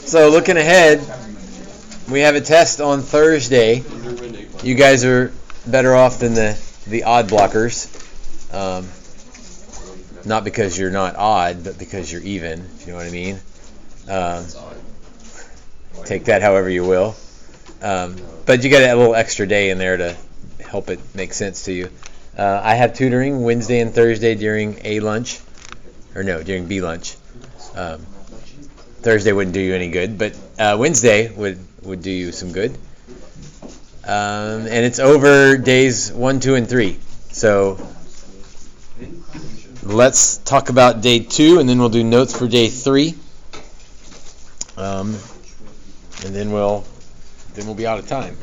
So looking ahead, we have a test on Thursday. You guys are better off than the odd blockers. Not because you're not odd, but because you're even, if you know what I mean. Take that however you will. But you got a little extra day in there to help it make sense to you. I have tutoring Wednesday and Thursday during A lunch. During B lunch. Thursday wouldn't do you any good, but Wednesday would do you some good. And it's over days 1, 2, and 3. So let's talk about day 2, and then we'll do notes for day 3. And then we'll be out of time.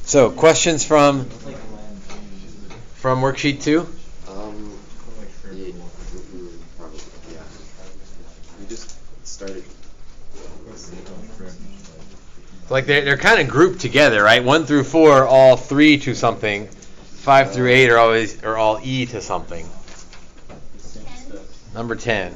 So questions from worksheet 2? We just started. Like they're kind of grouped together, right? 1 through 4 all 3 to something. 5 through 8 are all E to something. Number 10.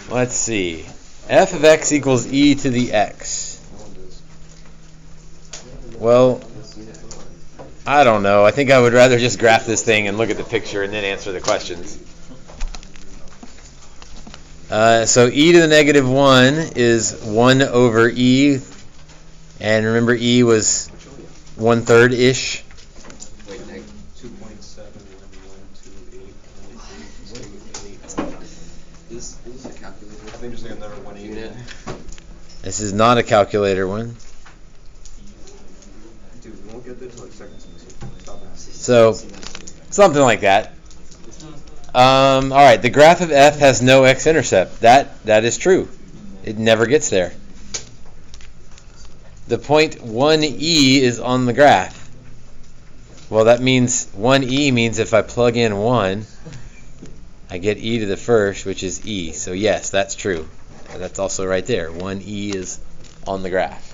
Let's see. F of x equals e to the x. Well, I don't know. I think I would rather just graph this thing and look at the picture and then answer the questions. So e to the negative 1 is 1 over e. And remember, e was 1/3-ish. Wait, 2.71128. Is this a calculator? I think there's like another 1 unit. This is not a calculator one. Dude, we won't get there till like seconds. So, something like that. All right, the graph of f has no x-intercept. That is true. It never gets there. The point 1e is on the graph. Well, that means 1e means if I plug in 1, I get e to the first, which is e. So yes, that's true. That's also right there. 1e is on the graph.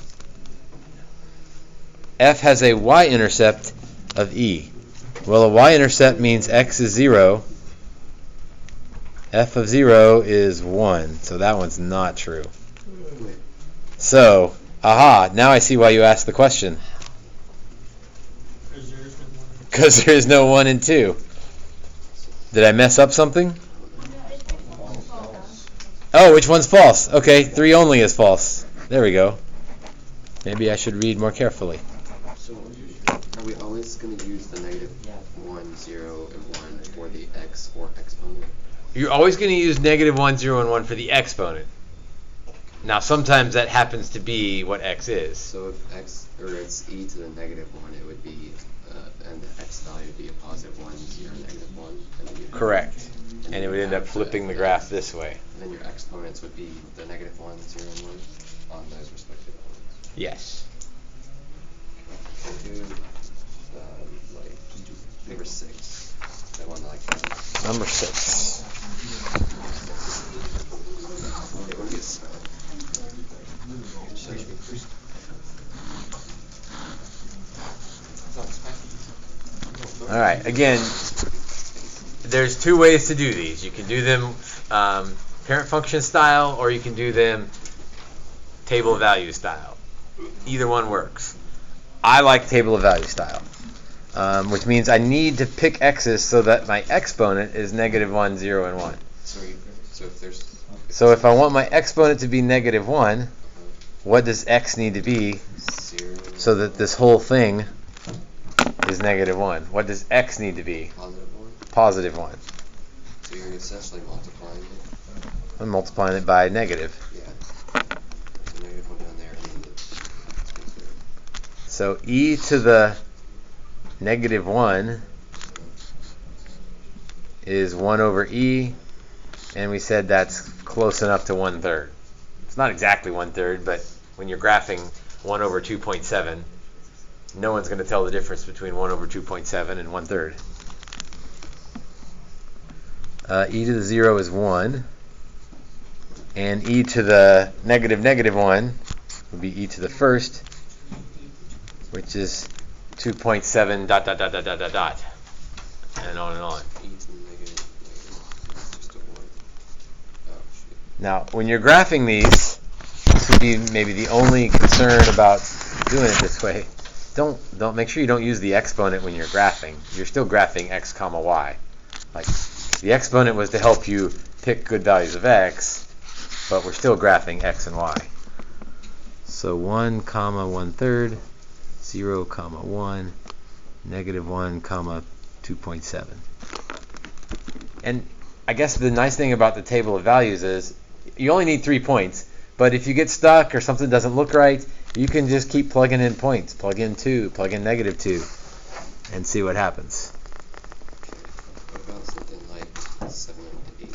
F has a y-intercept of e. Well, a y-intercept means x is 0. F of 0 is 1. So that one's not true. So, aha, now I see why you asked the question. Because there is no 1 and 2. Did I mess up something? Oh, which one's false? Okay, 3 only is false. There we go. Maybe I should read more carefully. So, are we always going to use the negative 1, 0, and 1 for the x or exponent? You're always going to use negative 1, 0, and 1 for the exponent. Now, sometimes that happens to be what x is. So if x, or it's e to the negative 1, it would be, and the x value would be a positive 1, 0, negative 1. And then Correct. And it would end up flipping the graph this way. And then your exponents would be the negative 1, 0, and 1 on those respective points. Yes. Do, number 6. That one like that. Number 6. All right. Again, there's 2 ways to do these. You can do them parent function style, or you can do them table of value style. Either one works. I like table of value style, which means I need to pick x's so that my exponent is negative 1, 0, and 1. So if I want my exponent to be negative 1, what does x need to be 0. so that this whole thing is negative 1? What does x need to be? Positive 1. Positive 1. So you're essentially multiplying it. I'm multiplying it by negative. Yeah. So negative 1 down there. And then So e to the negative 1 is 1 over e, and we said that's close enough to 1/3. It's not exactly 1/3, but when you're graphing 1 over 2.7, no one's going to tell the difference between 1 over 2.7 and 1/3. E to the 0 is 1, and e to the negative 1 would be e to the first, which is 2.7 ... and on and on. E to the negative, it's just a 1. Oh, shit. Now, when you're graphing these, this would be maybe the only concern about doing it this way. Don't make sure you don't use the exponent when you're graphing. You're still graphing x comma y. Like the exponent was to help you pick good values of x, but we're still graphing x and y. So 1 comma 1/3, 0 comma 1, negative 1 comma 2.7. And I guess the nice thing about the table of values is you only need 3 points, but if you get stuck or something doesn't look right, you can just keep plugging in points. Plug in 2, plug in negative 2, and see what happens. What about something like 7 and 8?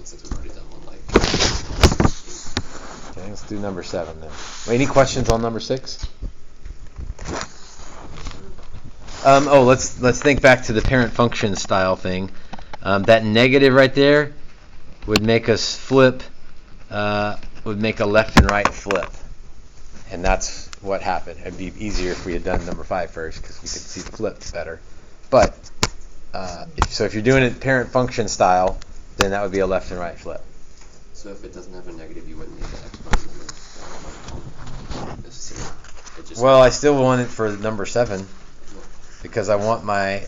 Since we've already done one like 8. Okay, let's do number 7 then. Any questions on number 6? Let's think back to the parent function style thing. That negative right there would make us flip, would make a left and right flip. And that's what happened. It'd be easier if we had done number 5 first because we could see the flips better. But, if you're doing it parent function style, then that would be a left and right flip. So if it doesn't have a negative, you wouldn't need the exponent number. Well, I still want it for number 7 because I want my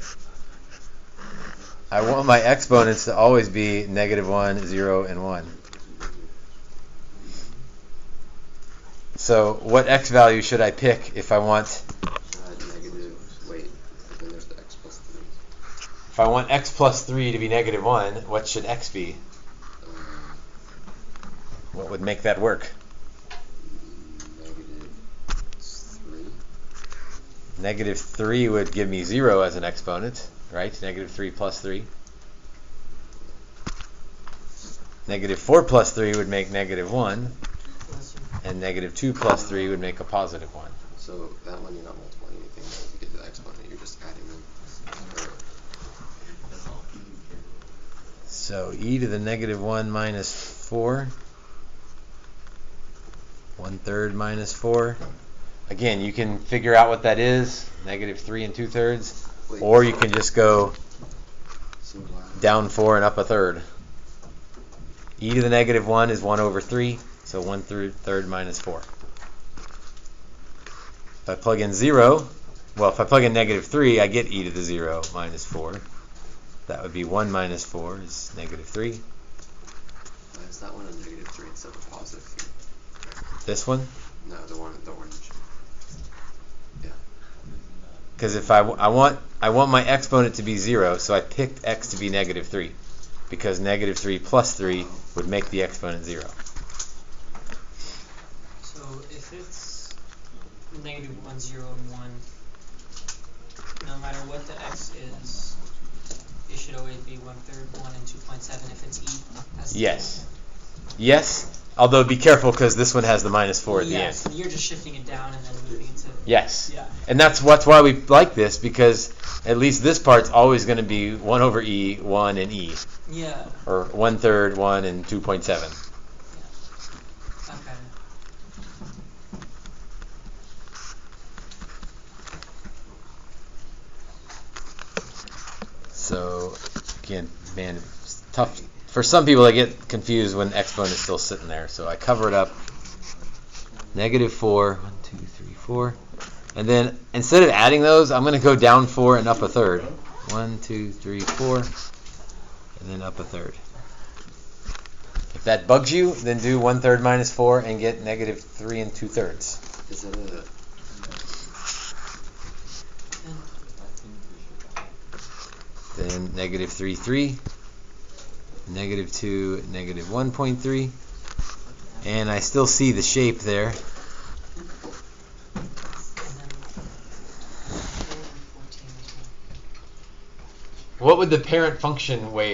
exponents to always be negative 1, 0, and 1. So what x value should I pick if I want negative, wait, then there's the x plus 3. if I want x plus 3 to be negative 1, what should x be? What would make that work? Negative 3. Negative 3 would give me 0 as an exponent, right? Negative 3 plus 3. Negative 4 plus 3 would make negative 1. And negative 2 plus 3 would make a positive 1. So that one you're not multiplying anything to get to the exponent, you're just adding them. So e to the negative 1 minus 4. 1/3 minus 4. Again, you can figure out what that is, negative 3 2/3. Or you can just go down 4 and up 1/3. E to the negative 1 is 1/3. So 1/3 minus 4. If I plug in 0, if I plug in negative 3, I get e to the 0 minus 4. That would be 1 minus 4 is negative 3. Why is that one a negative 3 instead of a positive 3? This one? No, the one with the orange. Yeah. Because if I want my exponent to be 0, so I picked x to be negative 3. Because negative 3 plus 3 would make the exponent 0. If it's negative 1, 0, and 1, no matter what the x is, it should always be 1/3, 1, and 2.7 if it's e. Yes. Yes, although be careful because this one has the minus 4 at the end. Yes, you're just shifting it down and then moving it to... Yes. Yeah. And that's why we like this, because at least this part's always going to be 1/e, 1, and e. Yeah. Or 1/3, 1, and 2.7. Okay. So again, man, it's tough. For some people, they get confused when the exponent is still sitting there. So I cover it up. Negative 4, 1, 2, 3, 4. And then instead of adding those, I'm going to go down 4 and up a third. 1, 2, 3, 4. And then up a third. If that bugs you, then do 1/3 minus 4 and get negative 3 2/3. Is that a... Then negative 3, 3. Negative 2, negative 1.3. And I still see the shape there. What would the parent function what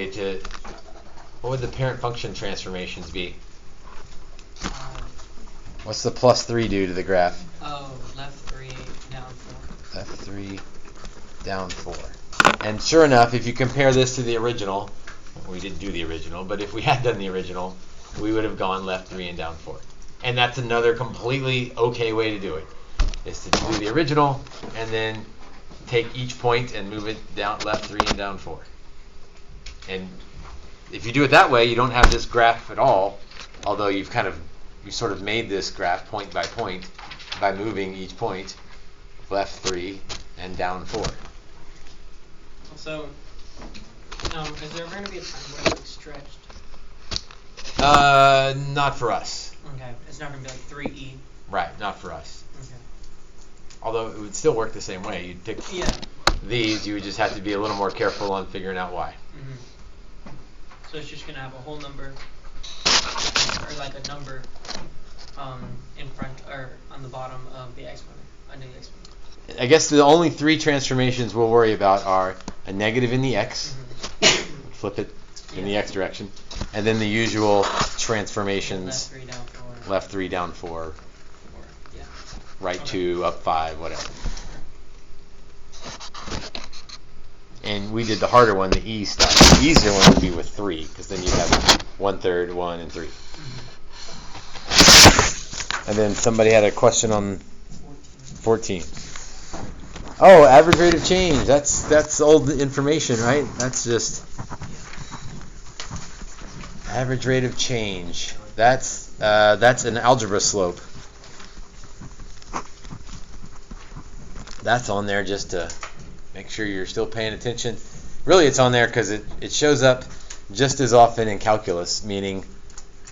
would the parent function transformations be? What's the plus 3 do to the graph? Oh, left 3, down 4. Left 3, down 4. And sure enough, if you compare this to the original, we didn't do the original, but if we had done the original, we would have gone left 3 and down 4. And that's another completely okay way to do it, is to do the original and then take each point and move it down left 3 and down 4. And if you do it that way, you don't have this graph at all, although you sort of made this graph point by point by moving each point left 3 and down 4. So, is there ever going to be a time where it's stretched? Not for us. Okay, it's not going to be like 3e. Right, not for us. Okay. Although it would still work the same way. You'd pick these, you would just have to be a little more careful on figuring out why. Mm-hmm. So it's just going to have a whole number, or like a number in front, or on the bottom of the exponent, under the exponent. I guess the only 3 transformations we'll worry about are a negative in the x, flip it in the x direction, and then the usual transformations, left 3 down 4, right 2, up 5, whatever. And we did the harder one, the e style. The easier one would be with 3, because then you have 1/3, 1, and 3. And then somebody had a question on 14. Oh, average rate of change. That's old information, right? That's just average rate of change. That's an algebra slope. That's on there just to make sure you're still paying attention. Really, it's on there because it shows up just as often in calculus, meaning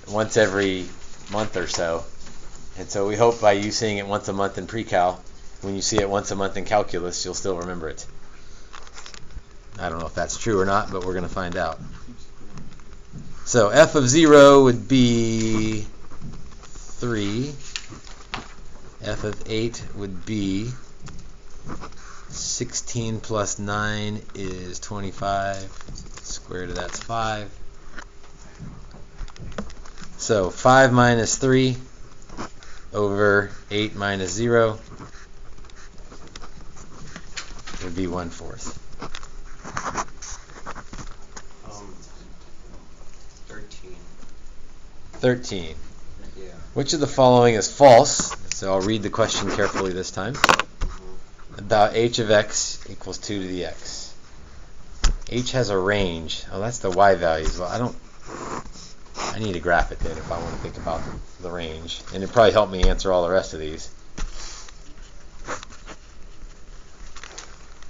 once every month or so. And so we hope by you seeing it once a month in pre-cal, when you see it once a month in calculus, you'll still remember it. I don't know if that's true or not, but we're going to find out. So f of 0 would be 3. F of 8 would be 16 plus 9 is 25. Square root of that's 5. So 5 minus 3 over 8 minus 0 would be 1/4. 13. Yeah. Which of the following is false? So I'll read the question carefully this time. About h of x equals 2 to the x. H has a range. Oh, that's the y values. Well, I need to graph it then if I want to think about the range. And it'd probably help me answer all the rest of these.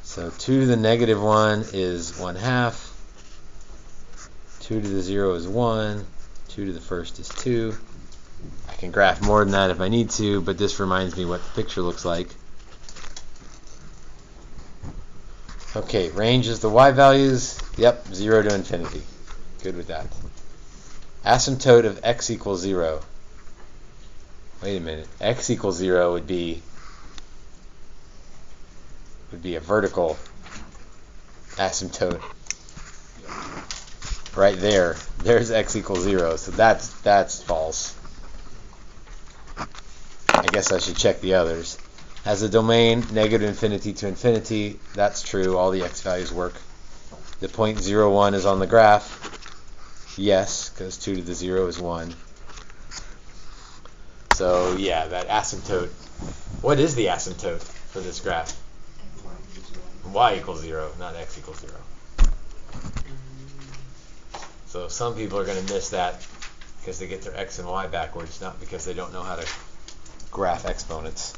So 2 to the negative 1 is 1/2. 2 to the 0 is 1. 2 to the first is 2. I can graph more than that if I need to, but this reminds me what the picture looks like. Okay, range is the y values. Yep, 0 to infinity. Good with that. Asymptote of x equals 0. Wait a minute. X equals 0 would be a vertical asymptote. Right there. There's x equals 0. So that's false. I guess I should check the others. Has a domain negative infinity to infinity. That's true. All the x values work. The point 0, 1 is on the graph. Yes, because 2 to the 0 is 1. So yeah, that asymptote. What is the asymptote for this graph? Y equals 0, not x equals 0. So some people are going to miss that because they get their x and y backwards, not because they don't know how to graph exponents.